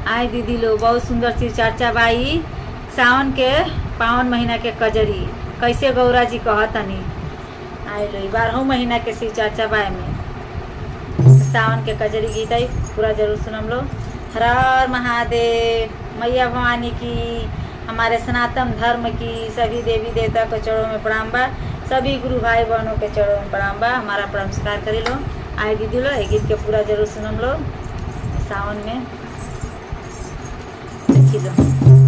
आए दीदी लोग बहुत सुंदर सी चर्चा बाई सावन के पावन महीना के कजरी कैसे गौरा जी कहतनी। आए लो 12 महीना के शिव चर्चा बाय में सावन के कजरी गीत आई पूरा जरूर सुनम लो। हर हर महादेव। मैया भवानी की, हमारे सनातन धर्म की सभी देवी देवता के चरणों में प्रणाम बा। सभी गुरु भाई बहनों के चरणों में प्रणाम बा। हमारा नमस्कार करे लो। आए दीदी लो गीत के पूरा जरूर सुनम लो। सावन में देखी लो।